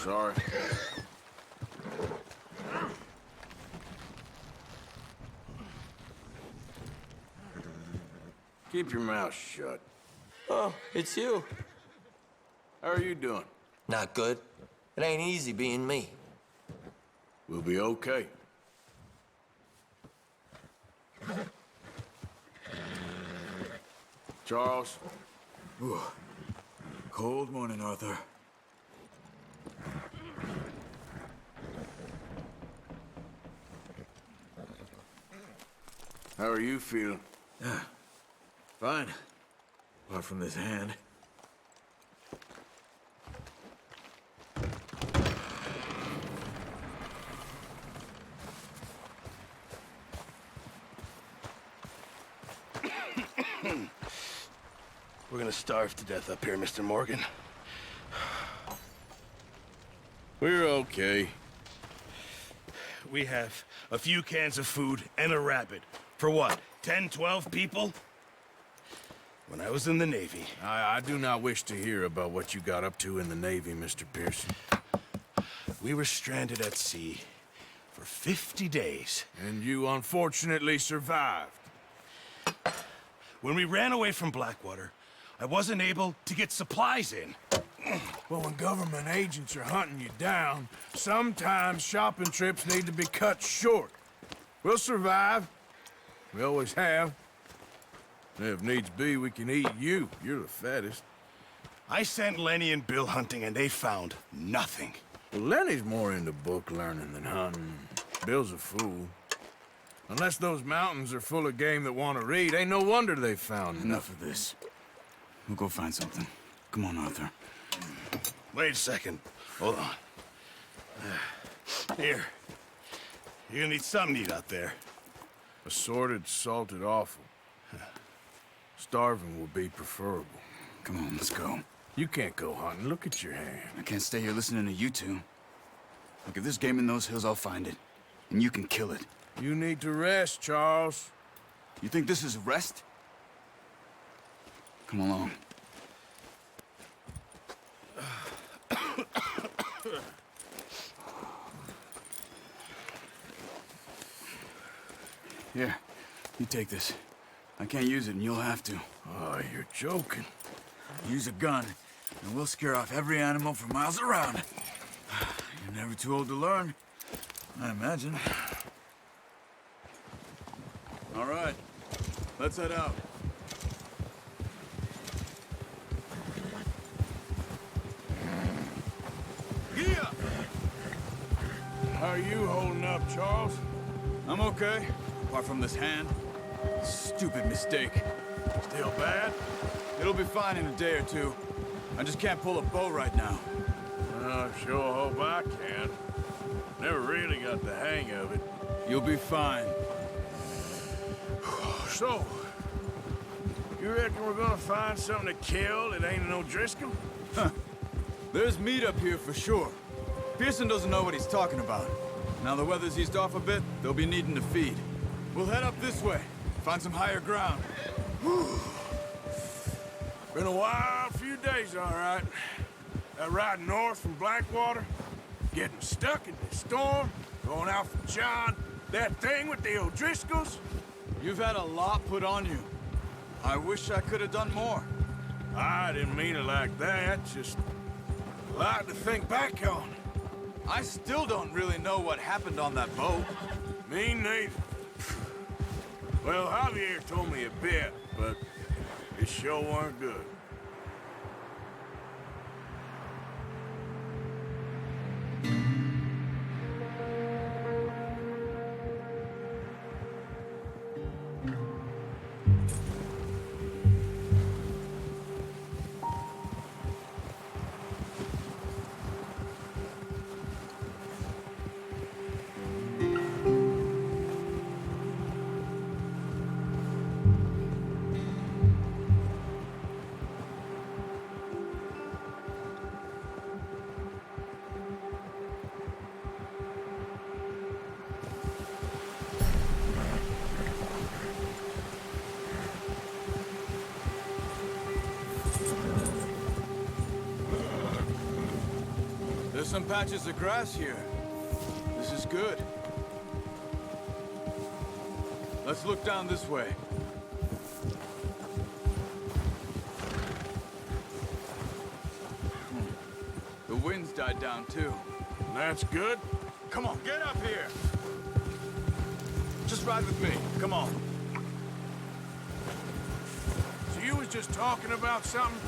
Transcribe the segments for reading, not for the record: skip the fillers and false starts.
Sorry. Keep your mouth shut. Oh, it's you. How are you doing? Not good. It ain't easy being me. We'll be okay. Charles? Ooh. Cold morning, Arthur. How are you feeling? Fine. Apart from this hand. We're gonna starve to death up here, Mr. Morgan. We're okay. We have a few cans of food and a rabbit. For what, 10, 12 people? When I was in the Navy... I do not wish to hear about what you got up to in the Navy, Mr. Pearson. We were stranded at sea for 50 days. And you unfortunately survived. When we ran away from Blackwater, I wasn't able to get supplies in. Well, when government agents are hunting you down, sometimes shopping trips need to be cut short. We'll survive. We always have. And if needs be, we can eat you. You're the fattest. I sent Lenny and Bill hunting, and they found nothing. Well, Lenny's more into book learning than hunting. Bill's a fool. Unless those mountains are full of game that want to read, ain't no wonder they found Enough of this. We'll go find something. Come on, Arthur. Wait a second. Hold on. Here. You're gonna need something to eat out there. Assorted, salted offal. Starving will be preferable. Come on, let's go. You can't go hunting. Look at your hand. I can't stay here listening to you two. Look, if there's game in those hills, I'll find it. And you can kill it. You need to rest, Charles. You think this is rest? Come along. Here, you take this. I can't use it, and you'll have to. Oh, you're joking. Use a gun, and we'll scare off every animal for miles around. You're never too old to learn, I imagine. All right, let's head out. Yeah! How are you holding up, Charles? I'm okay, apart from this hand. Stupid mistake. Still bad? It'll be fine in a day or two. I just can't pull a bow right now. I sure hope I can. Never really got the hang of it. You'll be fine. So, you reckon we're gonna find something to kill that ain't an O'Driscoll? Huh. There's meat up here for sure. Pearson doesn't know what he's talking about. Now the weather's eased off a bit, they'll be needing to feed. We'll head up this way, find some higher ground. Been a wild few days, all right. That ride north from Blackwater, getting stuck in the storm, going out from John, that thing with the O'Driscolls. You've had a lot put on you. I wish I could have done more. I didn't mean it like that, just a lot to think back on. I still don't really know what happened on that boat. Me neither. Well, Javier told me a bit, but it sure weren't good. some patches of grass here. This is good. Let's look down this way. The wind's died down too. That's good. Come on, get up here! Just ride with me, come on. So you was just talking about something?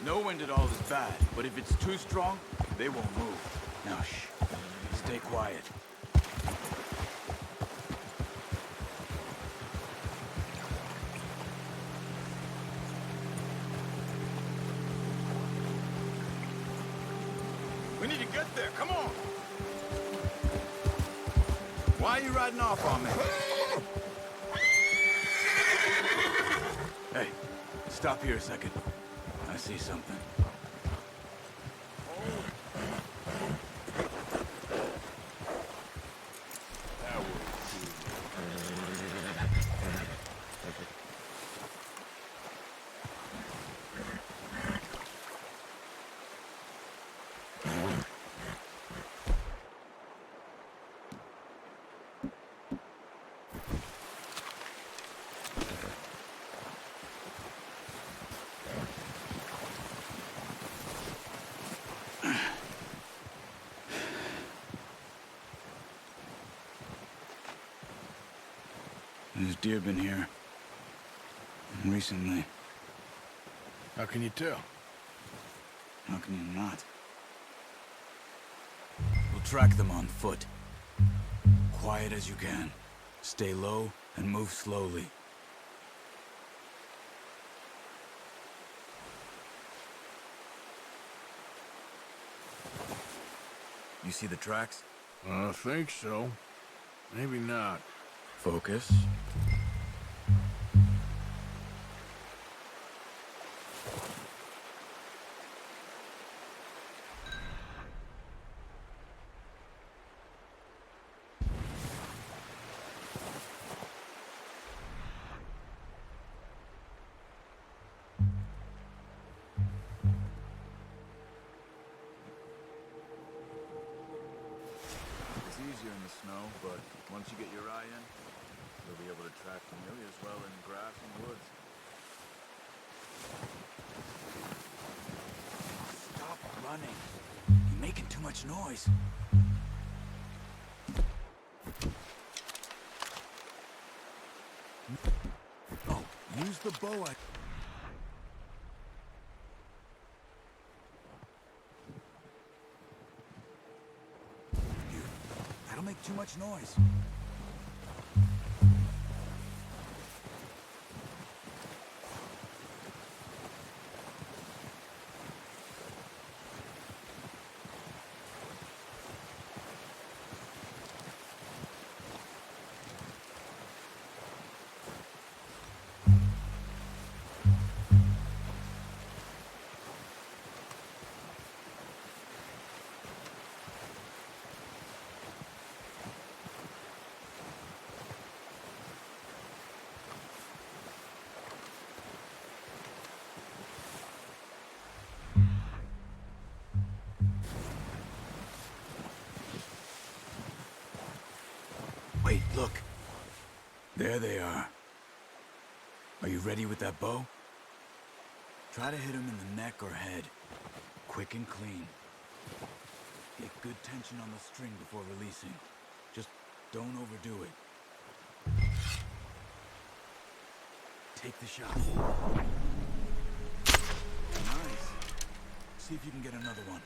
No wind at all is bad, but if it's too strong, they won't move. Now shh, stay quiet. We need to get there, come on! Why are you riding off on me? Hey, stop here a second. I see something. There's deer been here. Recently. How can you tell? How can you not? We'll track them on foot. Quiet as you can. Stay low and move slowly. You see the tracks? I think so. Maybe not. Focus. It's easier in the snow, but once you get your eye in, you'll be able to track familiar as well in grass and woods. Stop running. You're making too much noise. Oh, use the bow. That'll make too much noise. Wait, look. There they are. Are you ready with that bow? Try to hit him in the neck or head. Quick and clean. Get good tension on the string before releasing. Just don't overdo it. Take the shot. Nice. See if you can get another one.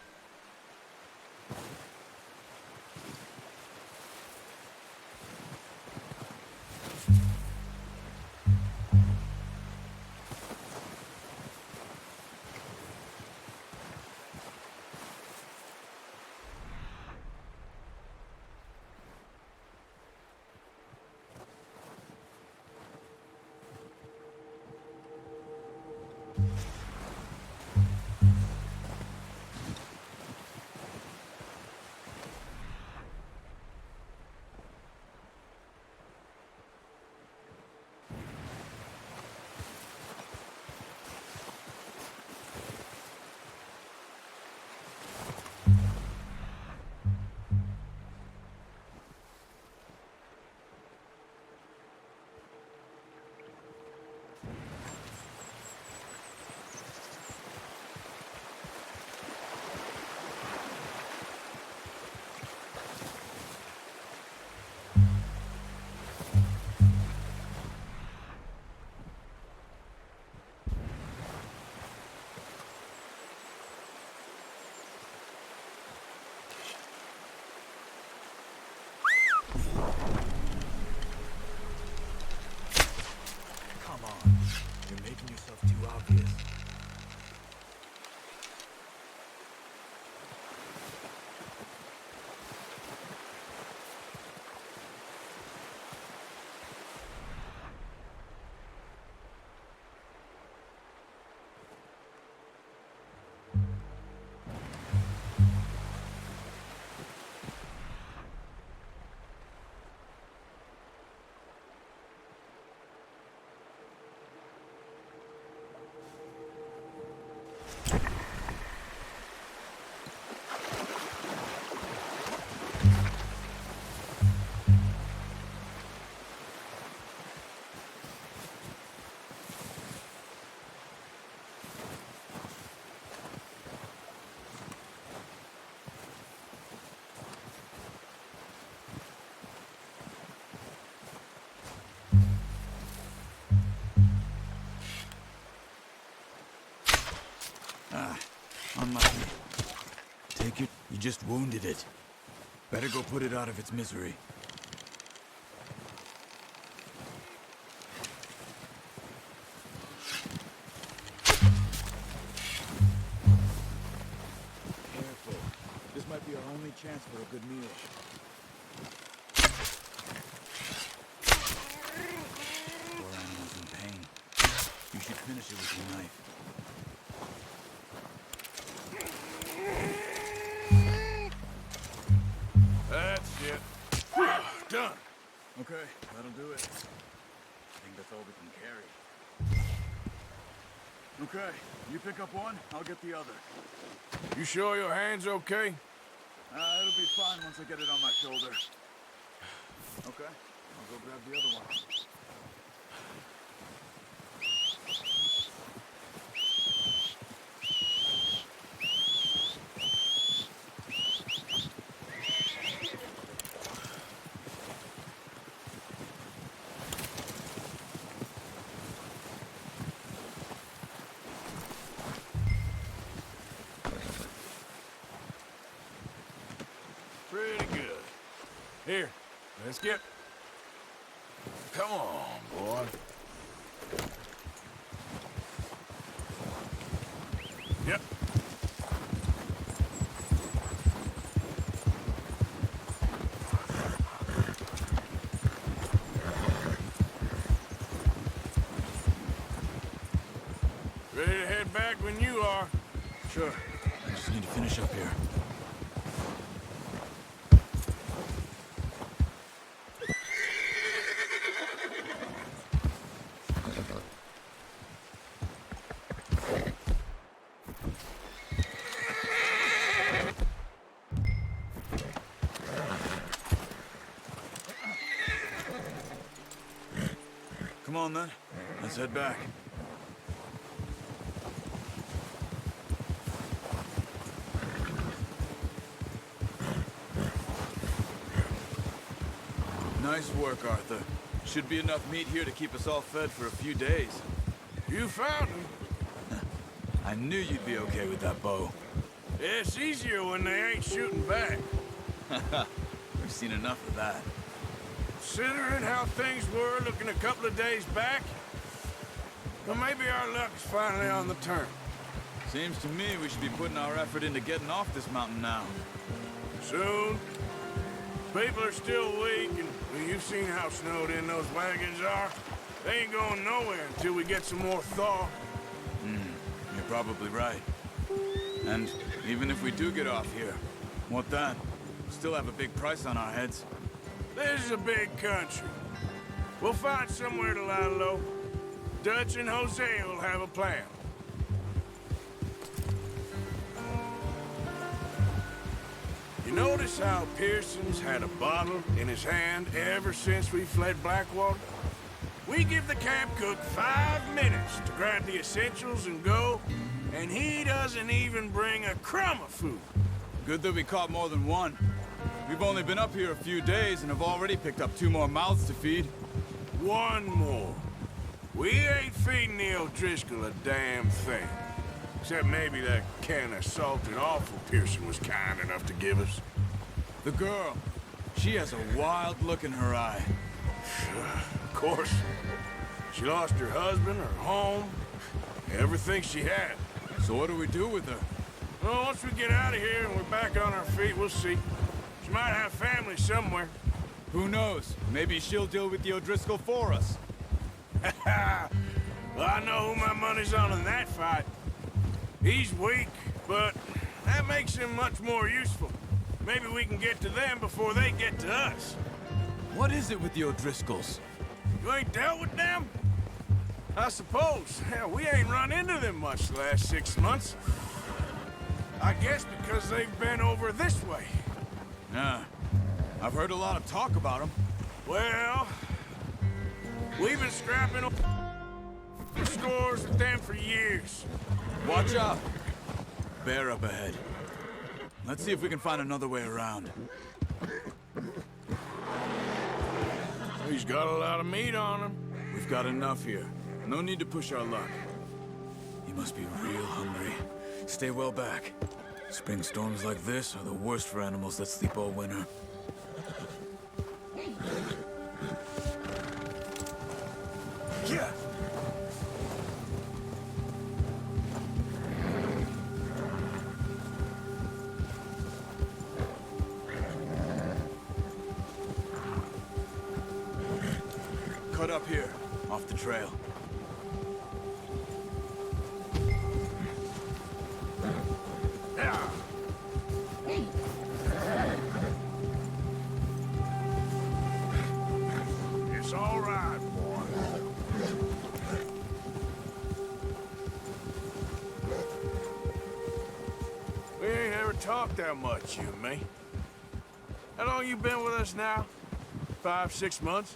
You just wounded it. Better go put it out of its misery. Careful. This might be our only chance for a good meal. Poor animal's in pain. You should finish it with your knife. That's it. Done. Okay, that'll do it. I think that's all we can carry. Okay, you pick up one, I'll get the other. You sure your hand's okay? It'll be fine once I get it on my shoulder. Okay, I'll go grab the other one. Pretty good. Here, let's get... Come on, boy. Yep. Ready to head back when you are. Sure. I just need to finish up here. Come on, then. Let's head back. Nice work, Arthur. Should be enough meat here to keep us all fed for a few days. You found him. I knew you'd be okay with that bow. It's easier when they ain't shooting back. We've seen enough of that. Considering how things were looking a couple of days back, well, maybe our luck's finally on the turn. Seems to me we should be putting our effort into getting off this mountain now. Soon. People are still weak, and well, you've seen how snowed in those wagons are. They ain't going nowhere until we get some more thaw. You're probably right. And even if we do get off here, what then? We'll still have a big price on our heads. This is a big country. We'll find somewhere to lie low. Dutch and Jose will have a plan. You notice how Pearson's had a bottle in his hand ever since we fled Blackwater? We give the camp cook 5 minutes to grab the essentials and go, and he doesn't even bring a crumb of food. Good that we caught more than one. We've only been up here a few days and have already picked up 2 more mouths to feed. One more. We ain't feeding the O'Driscoll a damn thing. Except maybe that can of salted offal Pearson was kind enough to give us. The girl, she has a wild look in her eye. Of course. She lost her husband, her home, everything she had. So what do we do with her? Well, once we get out of here and we're back on our feet, we'll see. She might have family somewhere. Who knows? Maybe she'll deal with the O'Driscoll for us. Well, I know who my money's on in that fight. He's weak, but that makes him much more useful. Maybe we can get to them before they get to us. What is it with the O'Driscolls? You ain't dealt with them? I suppose. Hell, we ain't run into them much the last 6 months. I guess because they've been over this way. Yeah. I've heard a lot of talk about them. Well, we've been scrapping scores with them for years. Watch out! Bear up ahead. Let's see if we can find another way around. He's got a lot of meat on him. We've got enough here. No need to push our luck. You must be real hungry. Stay well back. Spring storms like this are the worst for animals that sleep all winter. Yeah. Cut up here, off the trail. Yeah. It's all right, boy. We ain't ever talked that much, you and me. How long you been with us now? 5, 6 months?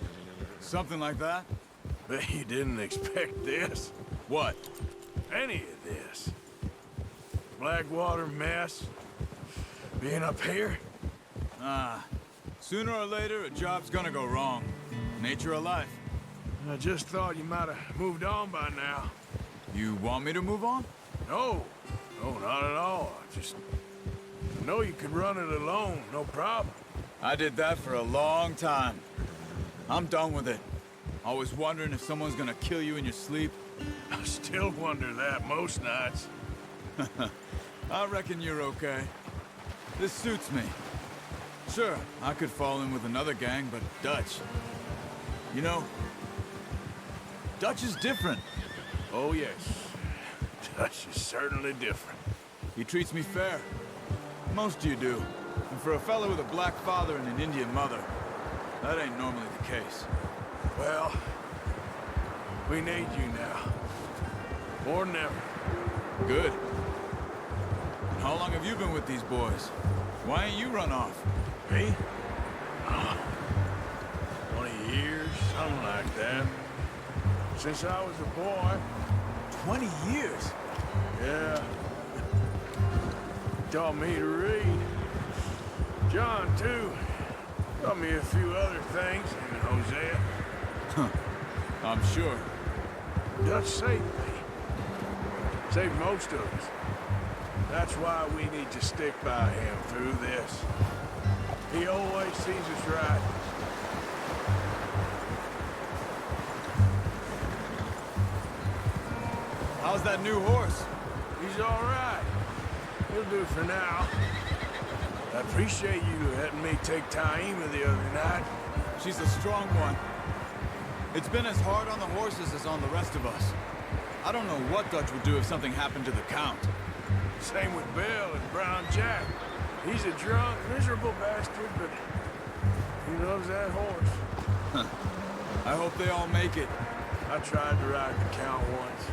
Something like that? Bet you didn't expect this. What? Any of this. Blackwater mess. Being up here. Sooner or later, a job's gonna go wrong. Nature of life. I just thought you might have moved on by now. You want me to move on? No, no, not at all. I know you could run it alone, no problem. I did that for a long time. I'm done with it. Always wondering if someone's gonna kill you in your sleep. I still wonder that most nights. I reckon you're okay. This suits me. Sure, I could fall in with another gang, but Dutch... You know, Dutch is different. Oh, yes. Dutch is certainly different. He treats me fair. Most of you do. And for a fella with a black father and an Indian mother, that ain't normally the case. Well, we need you now. More than ever. Good. And how long have you been with these boys? Why ain't you run off? Me? 20 years, something like that. Since I was a boy. 20 years? Yeah. Taught me to read. John, too. Taught me a few other things, and Hosea. I'm sure. Dutch saved me. Saved most of us. That's why we need to stick by him through this. He always sees us right. How's that new horse? He's all right. He'll do for now. I appreciate you letting me take Taima the other night. She's a strong one. It's been as hard on the horses as on the rest of us. I don't know what Dutch would do if something happened to the Count. Same with Bill and Brown Jack. He's a drunk, miserable bastard, but he loves that horse. I hope they all make it. I tried to ride the Count once.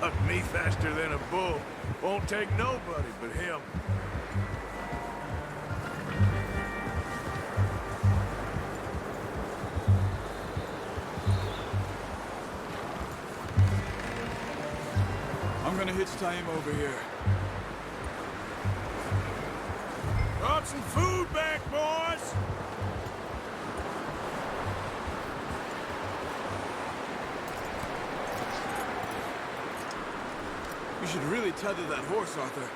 Hucked me faster than a bull. Won't take nobody but him. I'm gonna hitch Taima over here. Brought some food back, boys! You should really tether that horse, Arthur.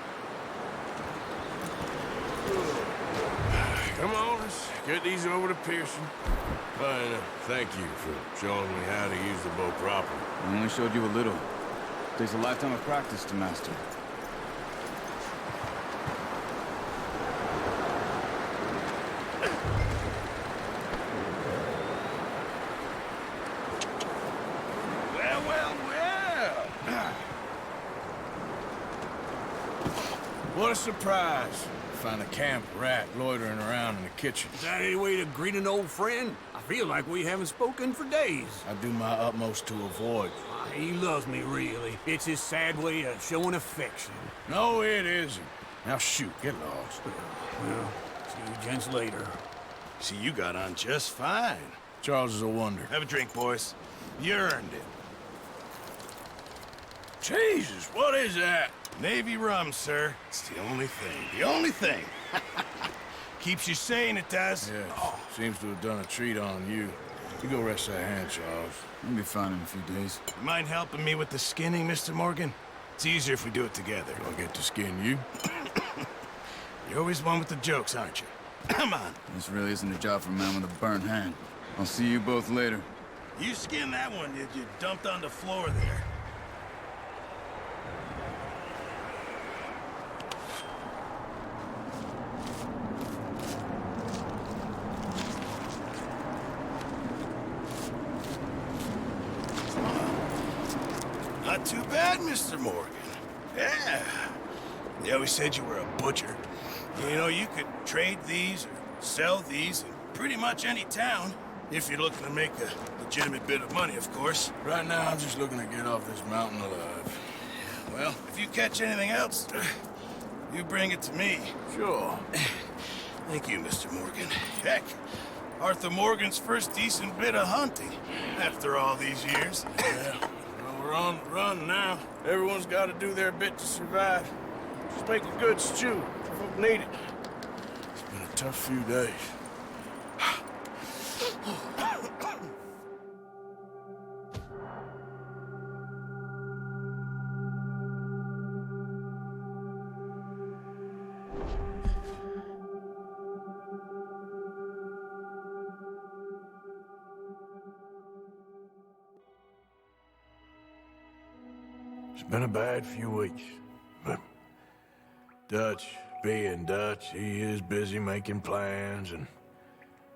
Come on, let's get these over to Pearson. Thank you for showing me how to use the bow properly. I only showed you a little. Takes a lifetime of practice to master. Well, well, well! What a surprise. Find a camp rat loitering around in the kitchen. Is that any way to greet an old friend? I feel like we haven't spoken for days. I do my utmost to avoid. He loves me, really. It's his sad way of showing affection. No, it isn't. Now shoot, get lost. Well, see you gents later. See, you got on just fine. Charles is a wonder. Have a drink, boys. You earned it. Jesus, what is that? Navy rum, sir. It's the only thing. The only thing. Keeps you sane, it does. Yes, seems to have done a treat on you. You go rest that hand, Charles. You'll be fine in a few days. You mind helping me with the skinning, Mr. Morgan? It's easier if we do it together. I'll get to skin you. You're always one with the jokes, aren't you? Come on. This really isn't a job for a man with a burnt hand. I'll see you both later. You skinned that one that you dumped on the floor there. Not too bad, Mr. Morgan. Yeah. They always said you were a butcher. You know, you could trade these or sell these in pretty much any town. If you're looking to make a legitimate bit of money, of course. Right now, I'm just looking to get off this mountain alive. Well, if you catch anything else, you bring it to me. Sure. Thank you, Mr. Morgan. Heck, Arthur Morgan's first decent bit of hunting after all these years. Yeah. Well, we're on the run now. Everyone's got to do their bit to survive. Just make a good stew. Folk need it. It's been a tough few days. It's been a bad few weeks, but Dutch being Dutch, he is busy making plans, and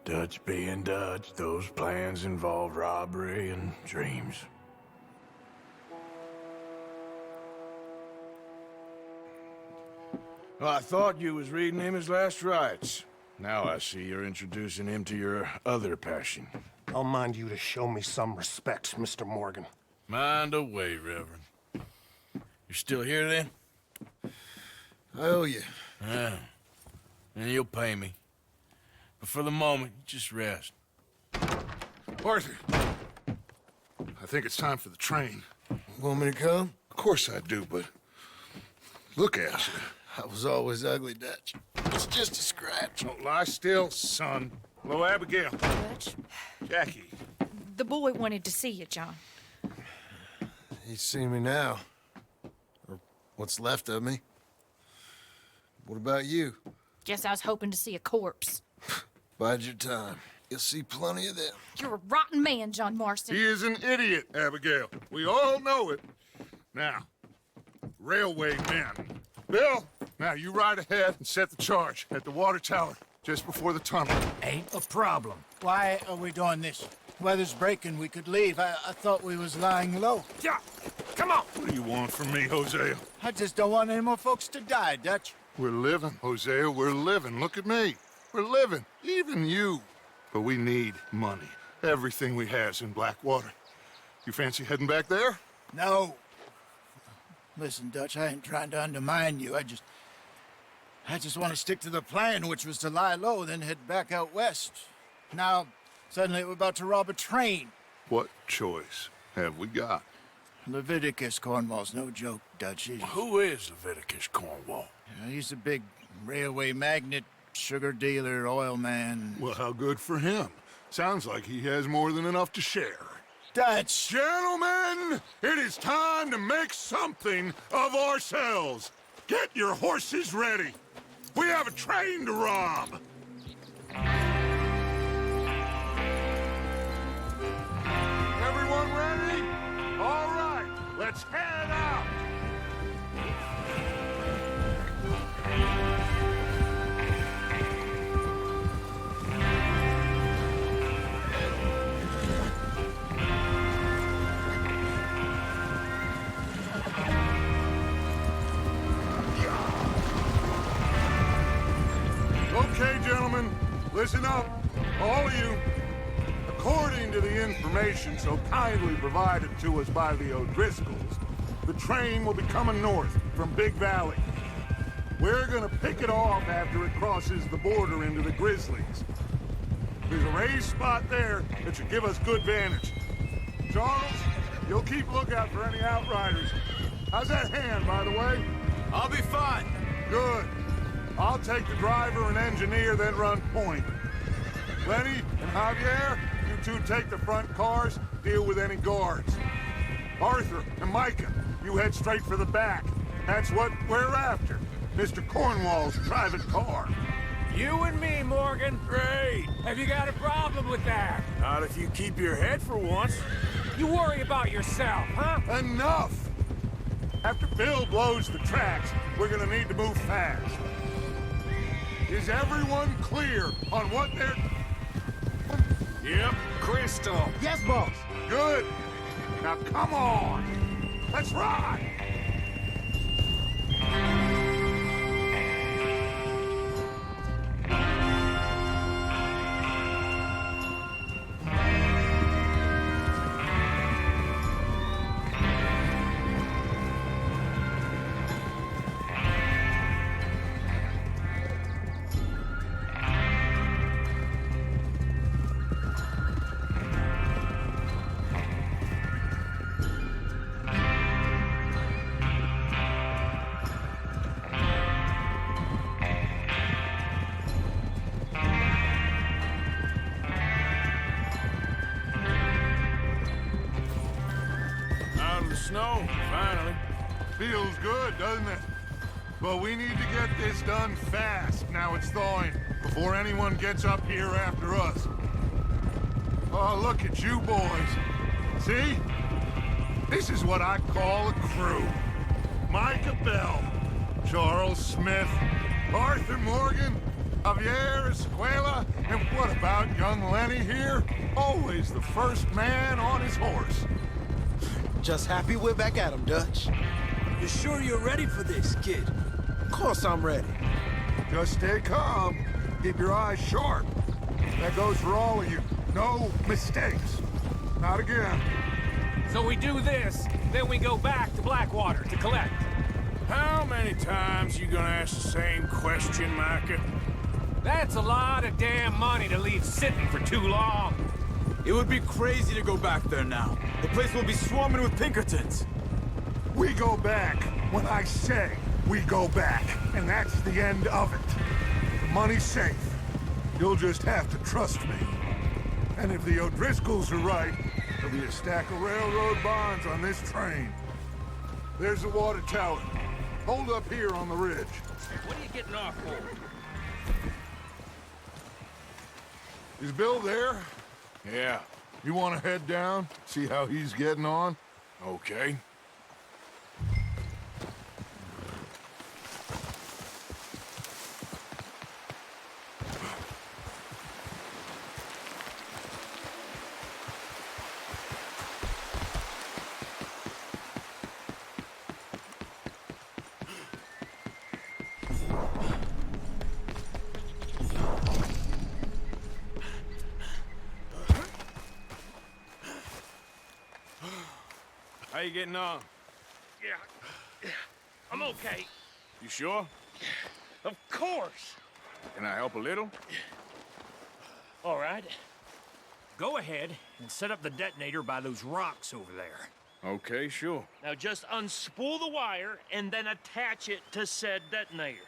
Dutch being Dutch, those plans involve robbery and dreams. Well, I thought you was reading him his last rites. Now I see you're introducing him to your other passion. I'll mind you to show me some respect, Mr. Morgan. Mind away, Reverend. You're still here, then? I owe you. Yeah. And you'll pay me. But for the moment, just rest. Arthur, I think it's time for the train. Want me to come? Of course I do, but look at you. I was always ugly, Dutch. It's just a scratch. Don't lie still, son. Hello, Abigail. Dutch, Jackie. the boy wanted to see you, John. He's seen me now. Or what's left of me. What about you? Guess I was hoping to see a corpse. Bide your time. You'll see plenty of them. You're a rotten man, John Marston. He is an idiot, Abigail. We all know it. Now, railway men. Bill, now you ride ahead and set the charge at the water tower just before the tunnel. Ain't a problem. Why are we doing this? Weather's breaking, we could leave. I thought we was lying low. Yeah, come on. What do you want from me, Hosea? I just don't want any more folks to die, Dutch. We're living, Hosea, we're living. Look at me. We're living, even you. But we need money. Everything we has in Blackwater. You fancy heading back there? No. Listen, Dutch, I ain't trying to undermine you. I just want to stick to the plan, which was to lie low, then head back out west. Now, suddenly we're about to rob a train. What choice have we got? Leviticus Cornwall's no joke, Dutch. Who is Leviticus Cornwall? He's a big railway magnate, sugar dealer, oil man. Well, how good for him. Sounds like he has more than enough to share. Dutch! Gentlemen, it is time to make something of ourselves. Get your horses ready. We have a train to rob. Everyone ready? All right, let's head out. Okay, gentlemen, listen up, all of you. According to the information so kindly provided to us by the O'Driscolls, the train will be coming north from Big Valley. We're gonna pick it off after it crosses the border into the Grizzlies. There's a raised spot there that should give us good vantage. Charles, you'll keep lookout for any outriders. How's that hand, by the way? I'll be fine. Good. I'll take the driver and engineer, then run point. Lenny and Javier, you two take the front cars, deal with any guards. Arthur and Micah, you head straight for the back. That's what we're after. Mr. Cornwall's private car. You and me, Morgan. Great. Have you got a problem with that? Not if you keep your head for once. You worry about yourself, huh? Enough! After Bill blows the tracks, we're gonna need to move fast. Is everyone clear on what they're... Yep, crystal. Yes, boss. Good. Now come on. Let's ride. Out of the snow, finally. Feels good, doesn't it? But we need to get this done fast. Now it's thawing, before anyone gets up here after us. Oh, look at you boys. See? This is what I call a crew. Micah Bell, Charles Smith, Arthur Morgan, Javier Escuela, and what about young Lenny here? Always the first man on his horse. Just happy we're back at 'em, Dutch. You sure you're ready for this, kid? Of course I'm ready. Just stay calm. Keep your eyes sharp. That goes for all of you. No mistakes. Not again. So we do this, then we go back to Blackwater to collect. How many times you gonna ask the same question, Micah? That's a lot of damn money to leave sitting for too long. It would be crazy to go back there now. The place will be swarming with Pinkertons. We go back when I say we go back, and that's the end of it. The money's safe. You'll just have to trust me. And if the O'Driscolls are right, there'll be a stack of railroad bonds on this train. There's the water tower. Hold up here on the ridge. What are you getting off for? Is Bill there? Yeah, You want to head down, see how he's getting on? okay. How you getting on? Yeah, I'm okay. You sure? Of course. Can I help a little? All right. Go ahead and set up the detonator by those rocks over there. Okay, sure. Now just unspool the wire and then attach it to said detonator.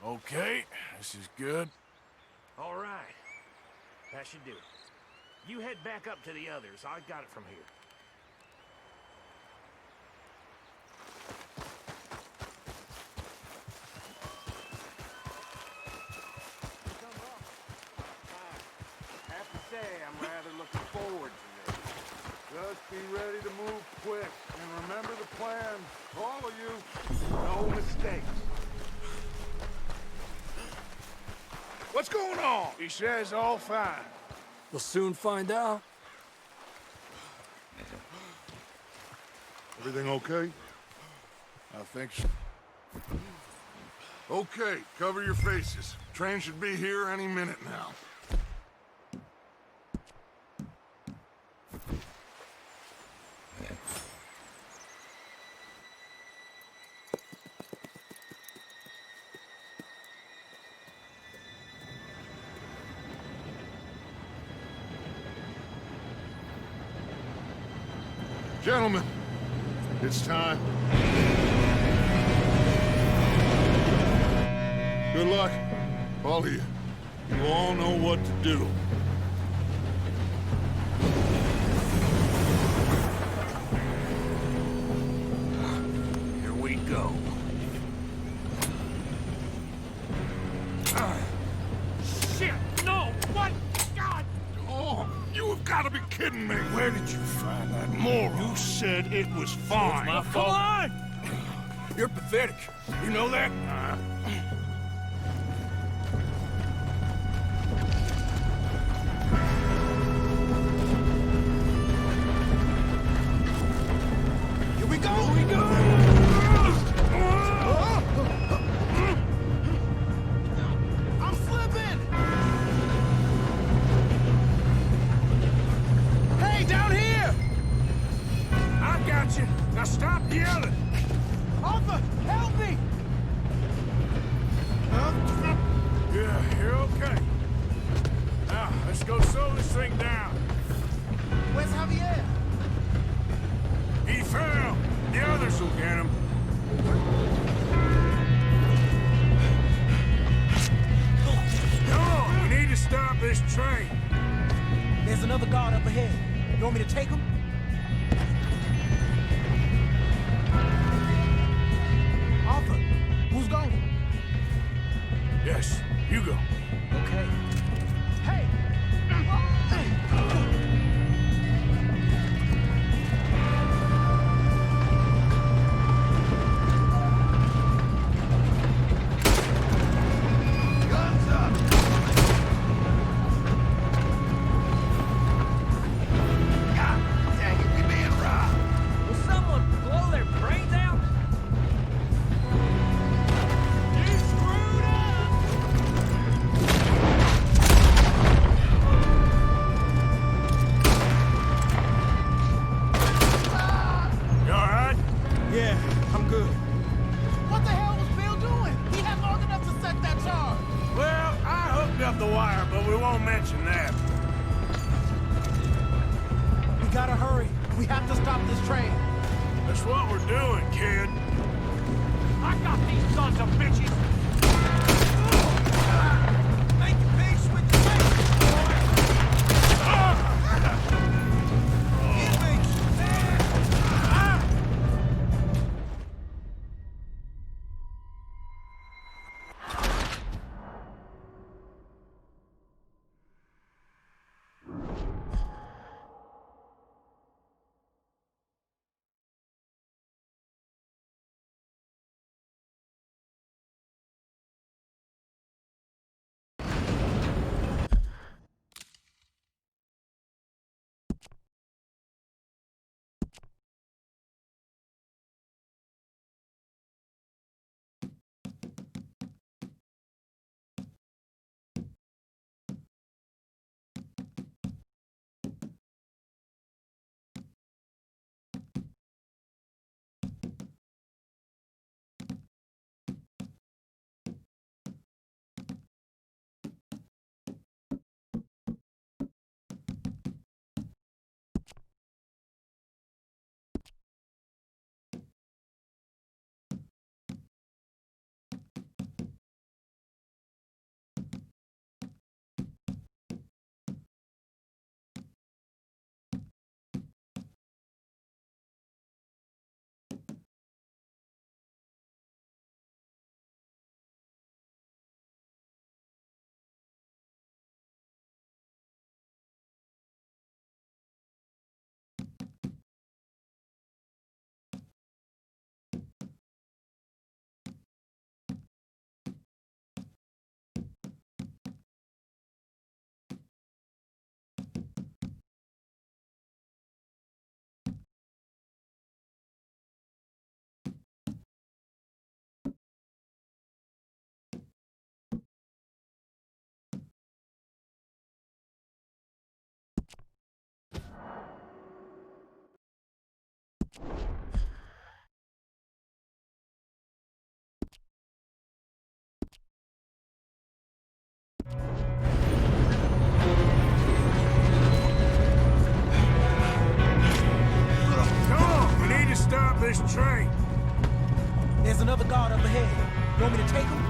Okay, this is good. All right. That should do it. You head back up to the others. I got it from here. I have to say, I'm rather looking forward to this. Just be ready to move quick. And remember the plan. All of you, no mistakes. What's going on? He says all fine. We'll soon find out. Everything okay? I think so. Okay, cover your faces. Train should be here any minute now. Gentlemen, it's time. Good luck, all of you. You all know what to do. Here we go. Shit! No! What? God! Oh, you have got to be kidding me. Where did you find that moron? You said it was fine. My Come fault. on! You're pathetic. You know that? Here we go! Here we go! I'm slipping! Hey, down here! I got you. Now stop yelling. Arthur, help me! Yeah, you're okay. Now, let's go slow this thing down. Where's Javier? He fell. The others will get him. Come on, we need to stop this train. There's another guard up ahead. You want me to take him? Arthur, who's going? Yes, you go. Okay. Hey! Guns up! God dang it, we being robbed! Will someone blow their brains out? You screwed up! You all right? Yeah, I'm good. What the hell was Bill doing? He had long enough to set that charge. Well, I hooked up the wire, but we won't mention that. We gotta hurry. We have to stop this train. That's what we're doing, kid. I got these sons of bitches! Make peace with the Come this train? There's another guard up ahead. You want me to take him?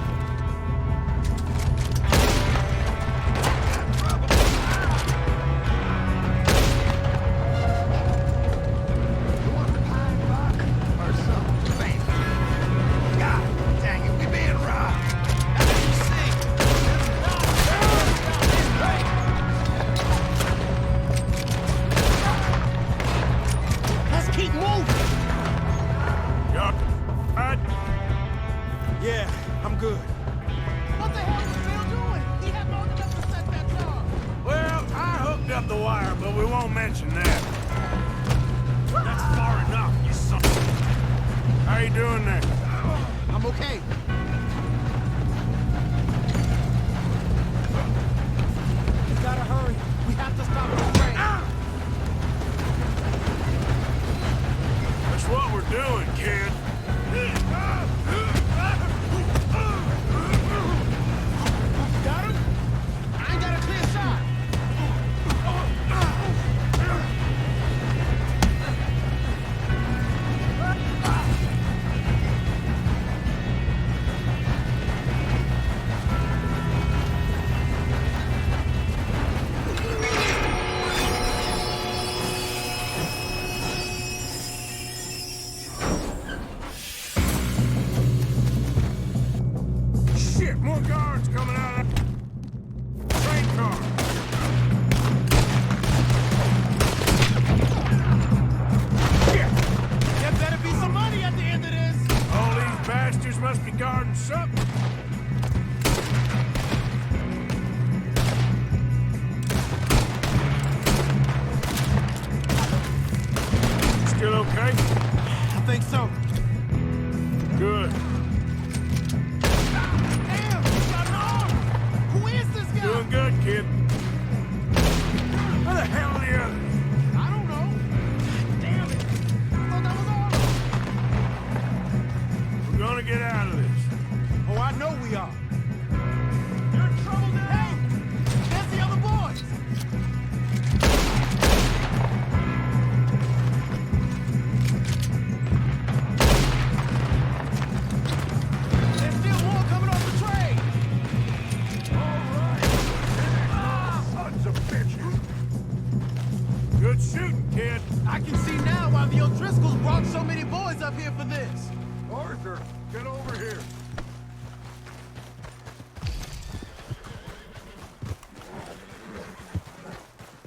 Yeah, I'm good. What the hell was Bill doing? He had long enough to set that job. Well, I hooked up the wire, but we won't mention that. That's far enough, you son of a... How you doing there? I'm okay. We gotta hurry. We have to stop the train. That's what we're doing, kid. Got him? I ain't got a clear shot. Shit, more guards coming out of that train car. Shit! There better be some money at the end of this. All these bastards must be guarding something. Still okay? I think so. Good. Damn, he's got an arm. Who is this guy? Doing good, kid. Where the hell are the others? I don't know. Damn it. I thought that was all. We're gonna get out of this. Oh, I know we are. You're in trouble now. Hey, there's the other boys. There's still more coming off the train. Sons of bitches. Good shooting, kid. I can see now why the O'Driscolls brought so many boys up here for this. Arthur, get over here.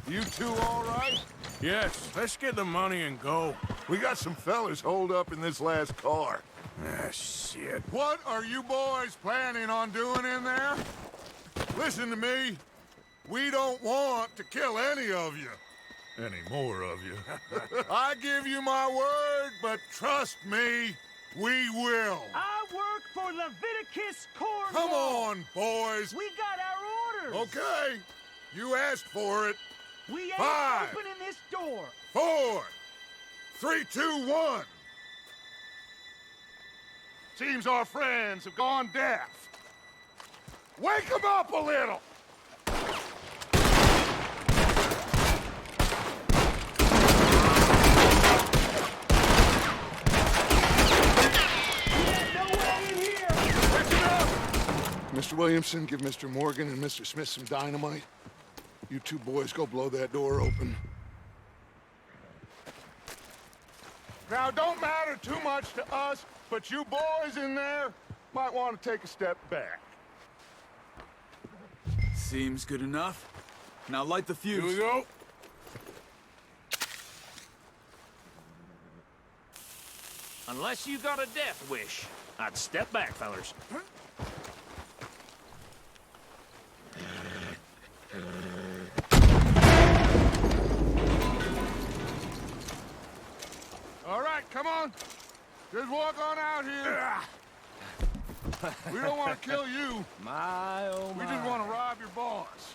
You two all right? Yes, let's get the money and go. We got some fellas holed up in this last car. Ah, shit. What are you boys planning on doing in there? Listen to me. We don't want to kill any of you. Any more of you. I give you my word, but trust me, we will. I work for Leviticus Corps. Come on, boys. We got our orders. Okay. You asked for it. We ain't 5, opening this door. 4, 3, 2, 1. Seems our friends have gone deaf. Wake them up a little! Mr. Williamson, give Mr. Morgan and Mr. Smith some dynamite. You two boys go blow that door open. Now, don't matter too much to us, but you boys in there might want to take a step back. Seems good enough. Now light the fuse. Here we go. Unless you got a death wish, I'd step back, fellers. All right, come on. Just walk on out here. We don't want to kill you. My, oh We just want to rob your boss.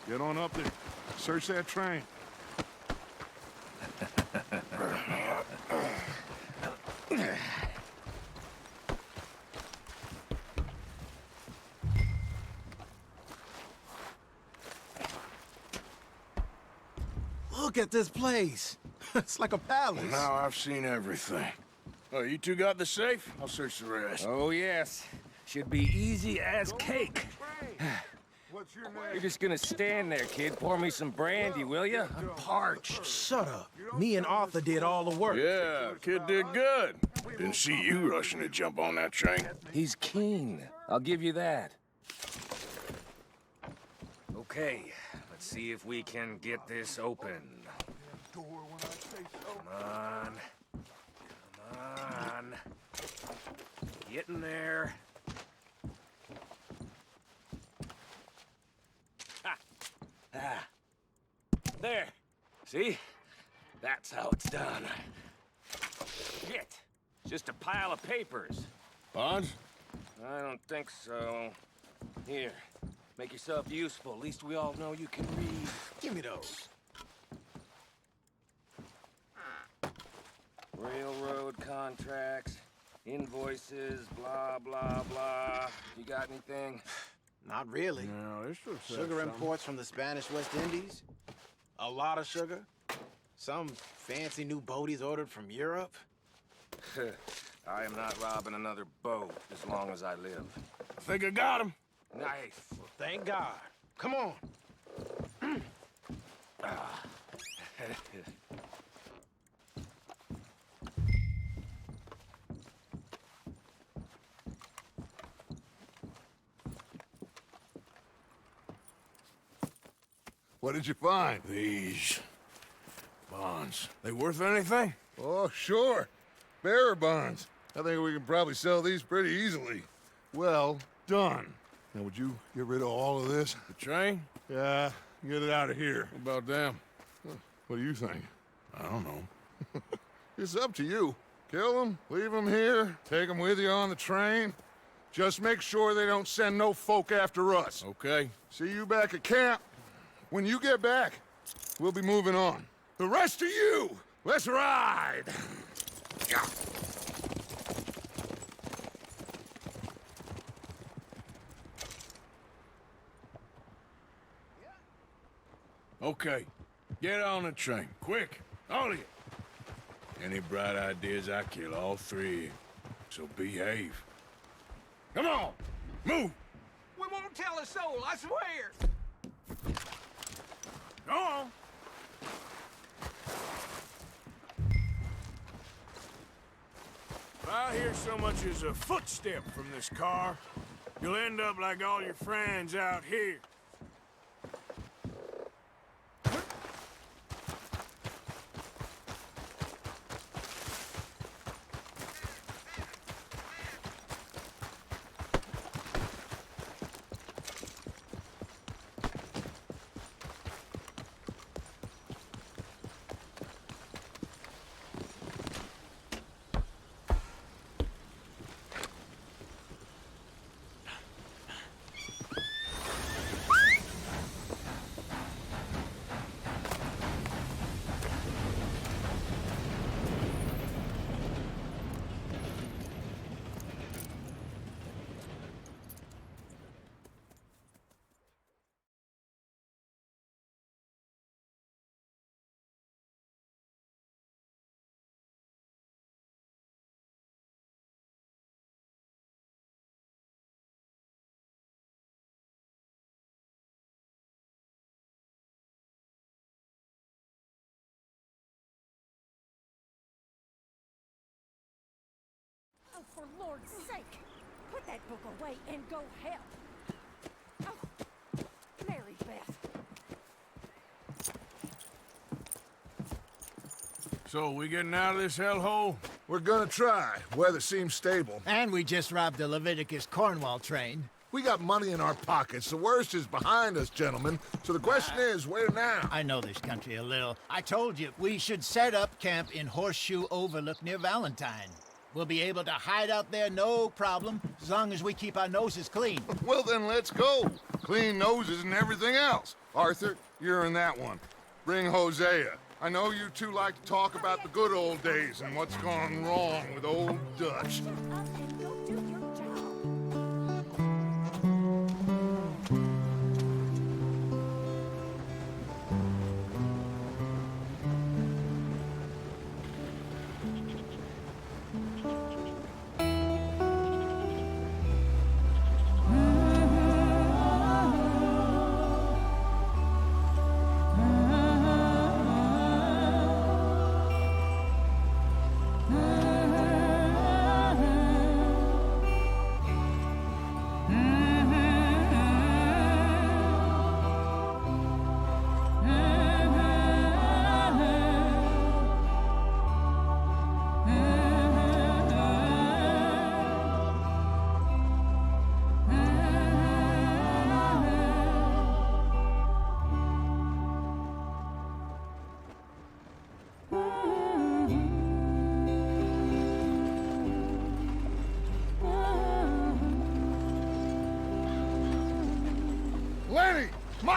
Get on up there. Search that train. Look at this place. It's like a palace. Now I've seen everything. Oh, you two got the safe? I'll search the rest. Oh, yes. Should be easy as cake. What's your You're name? just gonna stand there, kid. Pour me some brandy, will you? I'm parched. Shut up. Me and Arthur did all the work. Yeah, kid did good. Didn't see you rushing to jump on that train. He's keen. I'll give you that. Okay, let's see if we can get this open. Come on. Come on. Get in there. Ha! Ah. There. See? That's how it's done. Shit. Just a pile of papers. Bonds? I don't think so. Here. Make yourself useful. At least we all know you can read. Give me those. Railroad contracts, invoices, blah, blah, blah. You got anything? Not really. No, this was Sugar imports from the Spanish West Indies. A lot of sugar. Some fancy new boat he's ordered from Europe. I am not robbing another boat as long as I live. I think I got him. Nice. Well, thank God. Come on. What did you find? These bonds. They worth anything? Oh, sure. Bearer bonds. I think we can probably sell these pretty easily. Well done. Now, would you get rid of all of this? The train? Yeah, get it out of here. What about them? What do you think? I don't know. It's up to you. Kill them, leave them here, take them with you on the train. Just make sure they don't send no folk after us. Okay. See you back at camp. When you get back, we'll be moving on. The rest of you, let's ride! Yeah. Okay. Get on the train. Quick. All of you. Any bright ideas, I kill all three of you. So behave. Come on! Move! We won't tell a soul, I swear! Go on! If I hear so much as a footstep from this car, you'll end up like all your friends out here. Oh, for Lord's sake, put that book away and go help. Oh, Mary Beth. So, we getting out of this hellhole? We're gonna try. Weather seems stable. And we just robbed the Leviticus Cornwall train. We got money in our pockets. The worst is behind us, gentlemen. So the question is, where now? I know this country a little. I told you, we should set up camp in Horseshoe Overlook near Valentine. We'll be able to hide out there no problem, as long as we keep our noses clean. Well, then let's go. Clean noses and everything else. Arthur, you're in that one. Bring Hosea. I know you two like to talk about the good old days and what's gone wrong with old Dutch.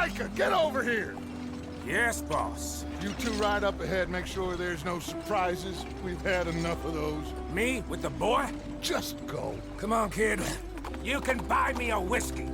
Micah, get over here! Yes, boss. You two ride up ahead, make sure there's no surprises. We've had enough of those. Me with the boy? Just go. Come on, kid. You can buy me a whiskey.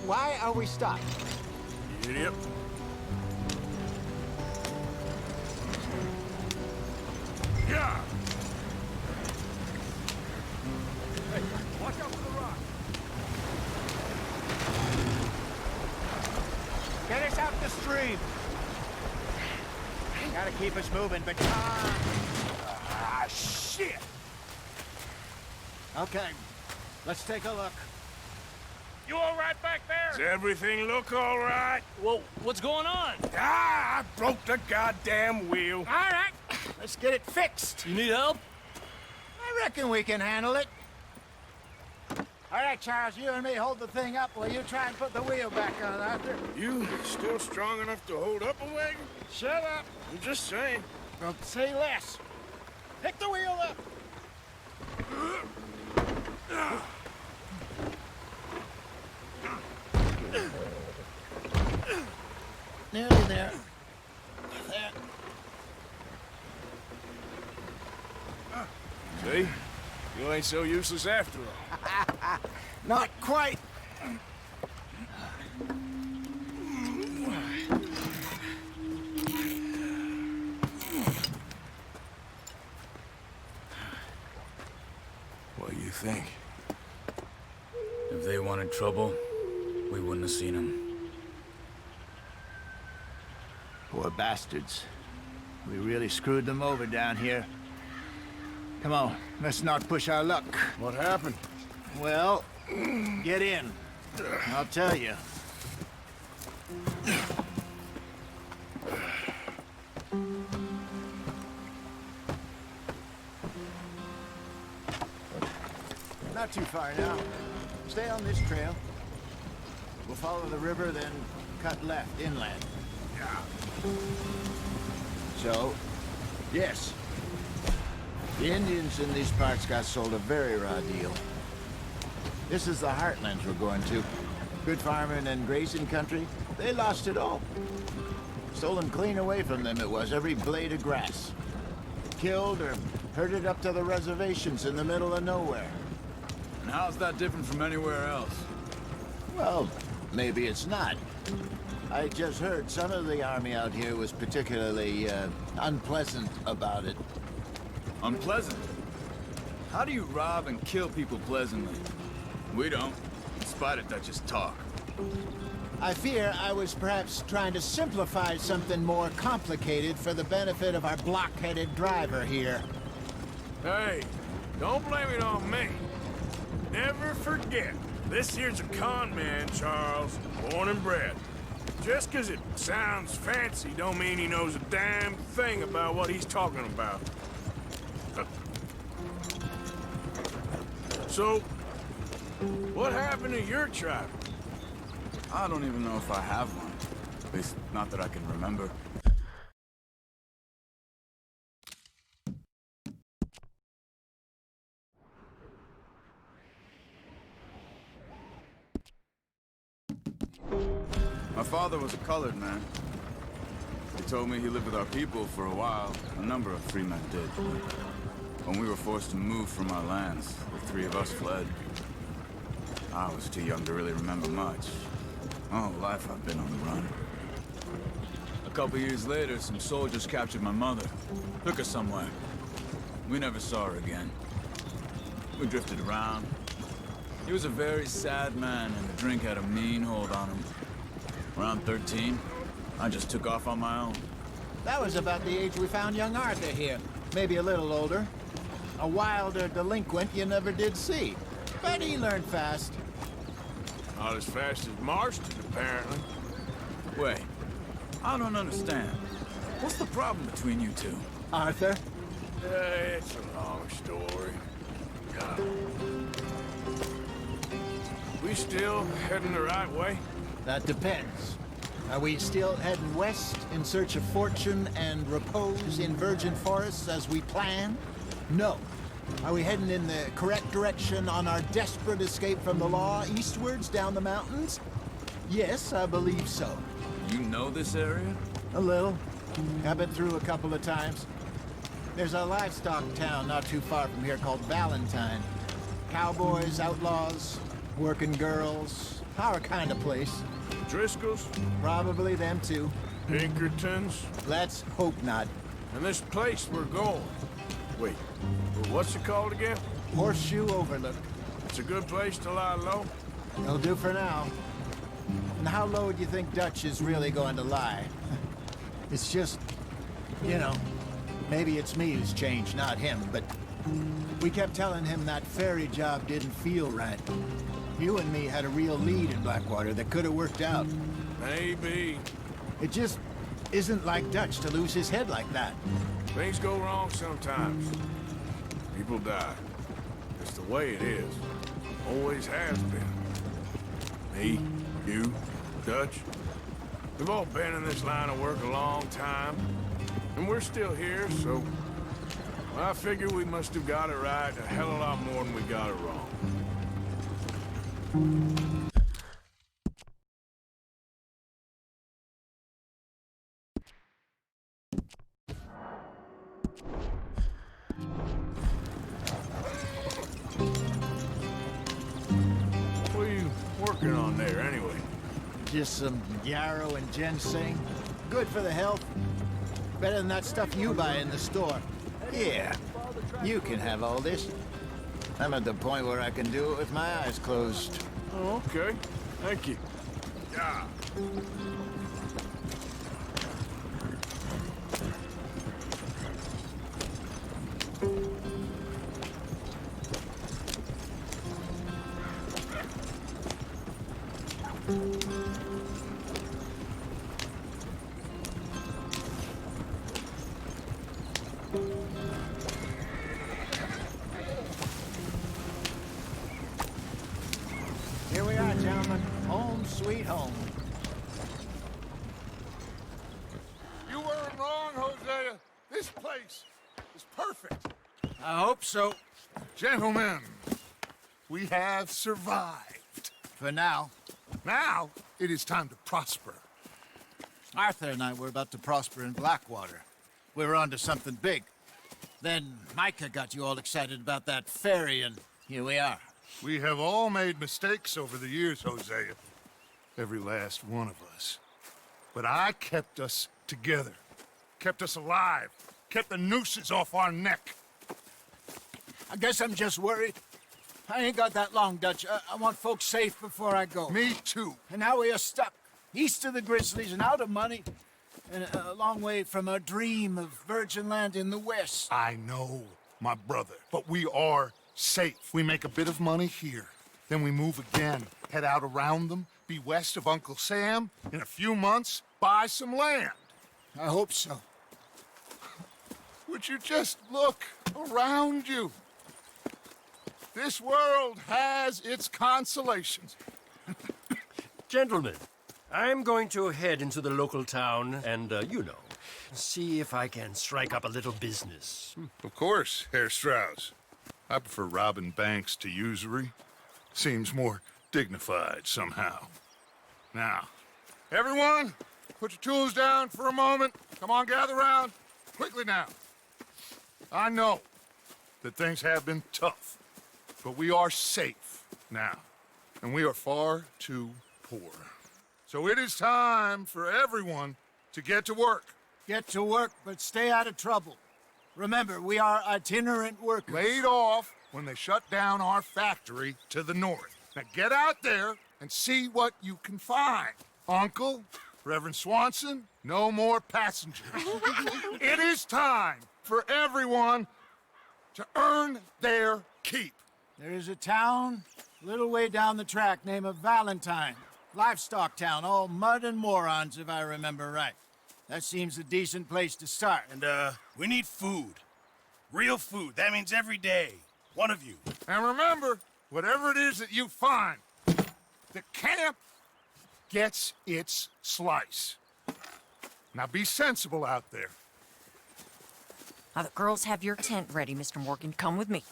Why are we stopped? Idiot. Yeah! Hey, watch out for the rock. Get us out the stream. Gotta keep us moving, but Ah, shit! okay, let's take a look. You all right back there? Does everything look all right? Well, what's going on? Ah, I broke the goddamn wheel. All right, let's get it fixed. You need help? I reckon we can handle it. All right, Charles, you and me hold the thing up while you try and put the wheel back on, Arthur. You still strong enough to hold up a wagon? Shut up. I'm just saying. Don't say less. Pick the wheel up. Nearly there. There. See? You ain't so useless after all. Not quite. What do you think? If they wanted trouble, we wouldn't have seen them. Poor bastards. We really screwed them over down here. Come on, let's not push our luck. What happened? Well, get in. I'll tell you. Not too far now. Stay on this trail. We'll follow the river, then cut left inland. So, yes. The Indians in these parts got sold a very raw deal. This is the heartlands we're going to. Good farming and grazing country. They lost it all. Stolen clean away from them it was, every blade of grass. Killed or herded up to the reservations in the middle of nowhere. And how's that different from anywhere else? Well, maybe it's not. I just heard some of the army out here was particularly, unpleasant about it. Unpleasant? How do you rob and kill people pleasantly? We don't, in spite of Dutch's talk. I fear I was perhaps trying to simplify something more complicated for the benefit of our block-headed driver here. Hey, don't blame it on me. Never forget, this here's a con man, Charles, born and bred. Just 'cause it sounds fancy don't mean he knows a damn thing about what he's talking about. So, what happened to your tribe? I don't even know if I have one. At least, not that I can remember. My father was a colored man. He told me he lived with our people for a while. A number of free men did. When we were forced to move from our lands, the three of us fled. I was too young to really remember much. My whole life I've been on the run. A couple years later, some soldiers captured my mother. Took her somewhere. We never saw her again. We drifted around. He was a very sad man, and the drink had a mean hold on him. Around 13, I just took off on my own. That was about the age we found young Arthur here. Maybe a little older. A wilder delinquent you never did see. But he learned fast. Not as fast as Marston, apparently. Wait, I don't understand. What's the problem between you two? Arthur? It's a long story. We still heading the right way? That depends. Are we still heading west in search of fortune and repose in virgin forests as we planned? No. Are we heading in the correct direction on our desperate escape from the law eastwards down the mountains? Yes, I believe so. You know this area? A little. I've been through a couple of times. There's a livestock town not too far from here called Valentine. Cowboys, outlaws, working girls, our kind of place. Driscolls? Probably them too. Pinkertons? Let's hope not. And this place we're going. Wait, what's it called again? Horseshoe Overlook. It's a good place to lie low? It'll do for now. And how low do you think Dutch is really going to lie? It's just, you know, maybe it's me who's changed, not him, but we kept telling him that ferry job didn't feel right. You and me had a real lead in Blackwater that could have worked out. Maybe. It just isn't like Dutch to lose his head like that. Things go wrong sometimes. People die. It's the way it is. Always has been. Me, you, Dutch. We've all been in this line of work a long time. And we're still here, so... I figure we must have got it right a hell of a lot more than we got it wrong. What are you working on there, anyway? Just some yarrow and ginseng. Good for the health. Better than that stuff you buy in the store. Yeah, you can have all this. I'm at the point where I can do it with my eyes closed. Oh, okay. Thank you. Yeah. Here we are, gentlemen. Home sweet home. You weren't wrong, Hosea. This place is perfect. I hope so. Gentlemen, we have survived. For now. Now, it is time to prosper. Arthur and I were about to prosper in Blackwater. We were onto something big. Then Micah got you all excited about that ferry, and here we are. We have all made mistakes over the years, Hosea. Every last one of us. But I kept us together. Kept us alive. Kept the nooses off our neck. I guess I'm just worried. I ain't got that long, Dutch. I want folks safe before I go. Me too. And now we are stuck. East of the Grizzlies and out of money. And a long way from our dream of virgin land in the west. I know, my brother. But we are safe. We make a bit of money here. Then we move again. Head out around them. Be west of Uncle Sam. In a few months, buy some land. I hope so. Would you just look around you? This world has its consolations. Gentlemen, I'm going to head into the local town and, see if I can strike up a little business. Of course, Herr Strauss. I prefer robbing banks to usury. Seems more dignified somehow. Now, everyone, put your tools down for a moment. Come on, gather round. Quickly now. I know that things have been tough, but we are safe now, and we are far too poor. So it is time for everyone to get to work. Get to work, but stay out of trouble. Remember, we are itinerant workers. Laid off when they shut down our factory to the north. Now get out there and see what you can find. Uncle, Reverend Swanson, no more passengers. It is time for everyone to earn their keep. There is a town a little way down the track named Valentine. Livestock town, all mud and morons, if I remember right. That seems a decent place to start. And, we need food. Real food. That means every day. One of you. And remember, whatever it is that you find, the camp gets its slice. Now be sensible out there. Now, the girls have your tent ready, Mr. Morgan. Come with me.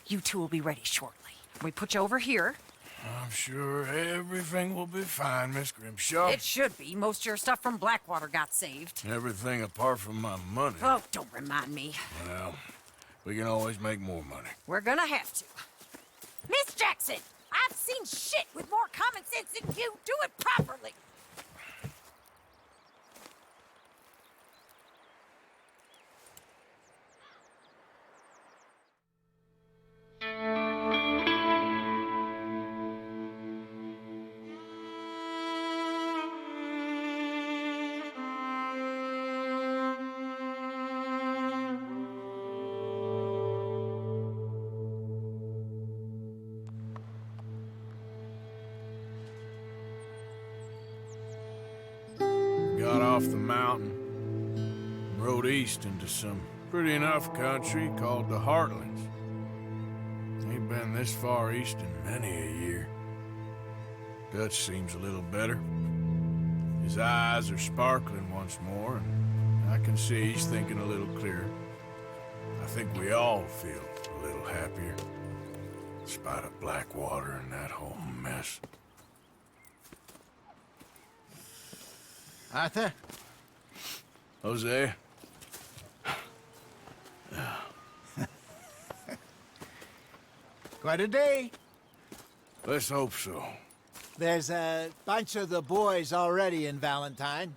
You two will be ready shortly. We put you over here. I'm sure everything will be fine, Miss Grimshaw. It should be. Most of your stuff from Blackwater got saved. Everything apart from my money. Oh, don't remind me. Well, we can always make more money. We're gonna have to. Miss Jackson, I've seen shit with more common sense than you. Do it properly. Got off the mountain, rode east into some pretty enough country called the Heartlands. Ain't been this far east in many a year. Dutch seems a little better. His eyes are sparkling once more, and I can see he's thinking a little clearer. I think we all feel a little happier, in spite of Blackwater and that whole mess. Arthur? Jose? Quite a day. Let's hope so. There's a bunch of the boys already in Valentine.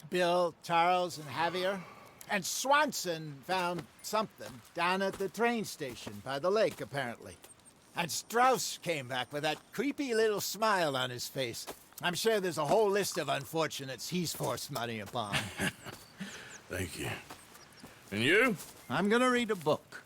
Bill, Charles, and Javier. And Swanson found something down at the train station by the lake, apparently. And Strauss came back with that creepy little smile on his face. I'm sure there's a whole list of unfortunates he's forced money upon. Thank you. And you? I'm gonna read a book.